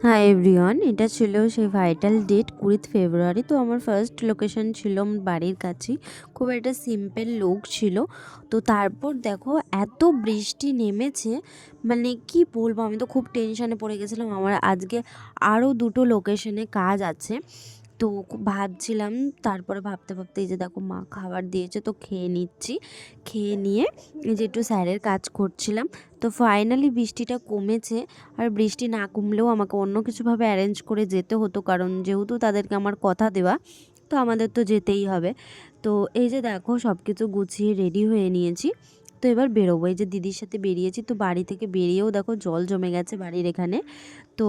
Hi everyone, এটা ছিল সেই ভাইটাল ডেট 20 ফেব্রুয়ারি। তো আমার ফার্স্ট লোকেশন ছিল আমার বাড়ির কাছেই, খুব একটা সিম্পল লুক ছিল। তো তারপর দেখো এত বৃষ্টি নেমেছে, মানে কি বলবো, আমি তো খুব টেনশানে পড়ে গেছিলাম। আমার আজকে আরও দুটো লোকেশনে কাজ আছে, তো খুব ভাবছিলাম। তারপরে ভাবতে ভাবতে এই যে দেখো মা খাবার দিয়েছে, তো খেয়ে নিচ্ছি। খেয়ে নিয়ে এই যে একটু স্যারের কাজ করছিলাম। তো ফাইনালি বৃষ্টিটা কমেছে। আর বৃষ্টি না কমলেও আমাকে অন্য কিছুভাবে অ্যারেঞ্জ করে যেতে হতো, কারণ যেহেতু তাদেরকে আমার কথা দেওয়া, তো আমাদের তো যেতেই হবে। তো এই যে দেখো সব কিছু গুছিয়ে রেডি হয়ে নিয়েছি। তো এবার বেরোবো, এই যে দিদির সাথে বেরিয়েছি। তো বাড়ি থেকে বেরিয়েও দেখো জল জমে গেছে বাড়ির এখানে। তো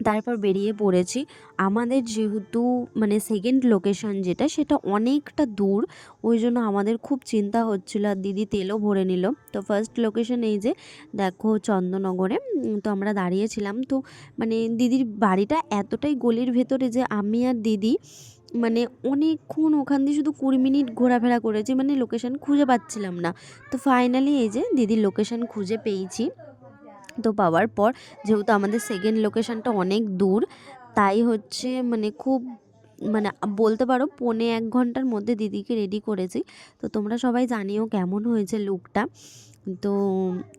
তারপর বেরিয়ে পড়েছি। আমাদের যেহেতু মানে সেকেন্ড লোকেশন যেটা, সেটা অনেকটা দূর, ওই জন্য আমাদের খুব চিন্তা হচ্ছিলো। আর দিদি তেলও ভরে নিল। তো ফার্স্ট লোকেশন এই যে দেখো চন্দননগরে। তো আমরা দাঁড়িয়েছিলাম। তো মানে দিদির বাড়িটা এতটাই গলির ভেতরে যে আমি আর দিদি মানে অনেকক্ষণ ওখান দিয়ে শুধু 20 মিনিট ঘোরাফেরা করেছি, মানে লোকেশন খুঁজে পাচ্ছিলাম না। তো ফাইনালি এই যে দিদির লোকেশন খুঁজে পেয়েছি। তো পাওয়ার পর যেহেতু আমাদের সেকেন্ড লোকেশনটা অনেক দূর, তাই হচ্ছে মানে খুব মানে বলতে পারো 1.25 ঘন্টার মধ্যে দিদিকে রেডি করেছি। তো তোমরা সবাই জানিও কেমন হয়েছে লুকটা। তো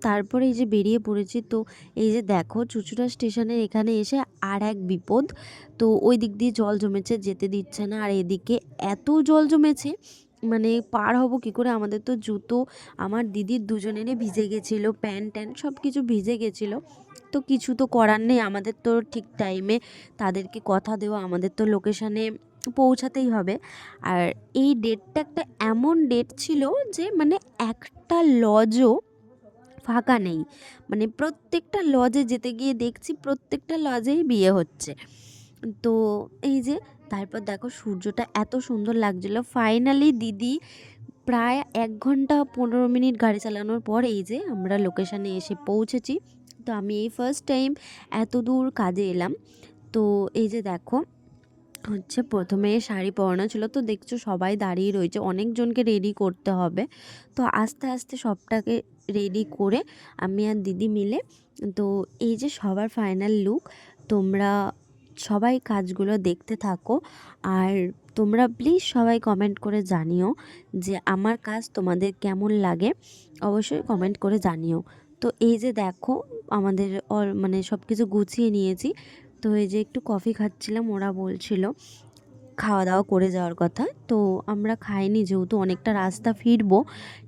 তারপরে এই যে বেরিয়ে পড়েছি। তো এই যে দেখো চুঁচুড়া স্টেশনের এখানে এসে আর এক বিপদ। তো ওই দিক দিয়ে জল জমেছে, যেতে দিচ্ছে না। আর এদিকে এত জল জমেছে, মানে পার হব কী করে। আমাদের তো জুতো, আমার দিদির দুজনেরই ভিজে গেছিলো, প্যান্ট ট্যান্ট সব কিছু ভিজে গেছিলো। তো কিছু তো করার নেই, আমাদের তো ঠিক টাইমে তাদেরকে কথা দেওয়া, আমাদের তো লোকেশানে পৌঁছাতেই হবে। আর এই ডেটটা একটা এমন ডেট ছিল যে মানে একটা লজও ফাঁকা নেই। মানে প্রত্যেকটা লজে যেতে গিয়ে দেখছি প্রত্যেকটা লজেই বিয়ে হচ্ছে। তো এই যে তারপর দেখো সূর্যটা এত সুন্দর লাগছিলো। ফাইনালি দিদি প্রায় 1 ঘন্টা 15 মিনিট গাড়ি চালানোর পর এই যে আমরা লোকেশানে এসে পৌঁছেছি। তো আমি এই ফার্স্ট টাইম এত দূর কাজে এলাম। তো এই যে দেখো হচ্ছে প্রথমে শাড়ি পরানো ছিল। তো দেখছো সবাই দাঁড়িয়ে রয়েছে, অনেকজনকে রেডি করতে হবে। তো আস্তে আস্তে সবটাকে রেডি করে আমি আর দিদি মিলে, তো এই যে সবার ফাইনাল লুক। তোমরা সবাই কাজগুলো দেখতে থাকো। আর তোমরা প্লিজ সবাই কমেন্ট করে জানিও যে আমার কাজ তোমাদের কেমন লাগে, অবশ্যই কমেন্ট করে জানিও। তো এই যে দেখো আমাদের মানে সব কিছু গুছিয়ে নিয়েছি। তো এই যে একটু কফি খাচ্ছিলাম, ওরা বলছিল খাওয়া দাওয়া করে যাওয়ার কথা। তো আমরা খাইনি, যেহেতু অনেকটা রাস্তা ফিরবো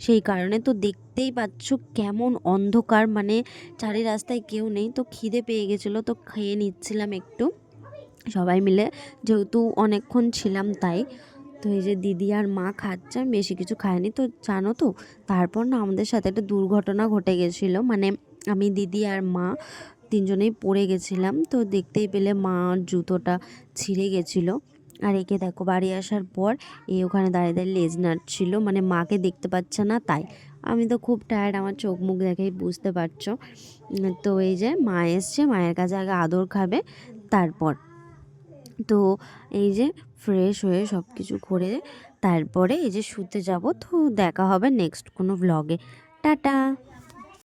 সেই কারণে। তো দেখতেই পাচ্ছ কেমন অন্ধকার, মানে চারি রাস্তায় কেউ নেই। তো খিদে পেয়ে গেছিলো, তো খেয়ে নিচ্ছিলাম একটু সবাই মিলে, যেহেতু অনেকক্ষণ ছিলাম তাই। তো এই যে দিদি আর মা খাচ্ছে, আমি বেশি কিছু খাইনি। তো জানো তো তারপর না আমাদের সাথে একটা দুর্ঘটনা ঘটে গেছিলো। মানে আমি, দিদি আর মা তিনজনেই পড়ে গেছিলাম। তো দেখতেই পেলে মার জুতোটা ছিঁড়ে গেছিলো। আর একে দেখো বাড়ি আসার পর ওখানে দাঁড়িয়ে দাঁড়িয়ে লেজ নাড়ছিল, মানে মাকে দেখতে পাচ্ছে না তাই। আমি তো খুব টায়ার্ড, আমার চোখ মুখ দেখেই বুঝতে পারছো। তো এই যে মা এসছে, মায়ের কাছে আগে আদর খাবে তারপর। তো এই যে ফ্রেশ হয়ে সব কিছু করে তারপরে এই যে শুতে যাব। তো দেখা হবে নেক্সট কোনো ভ্লগে। টাটা।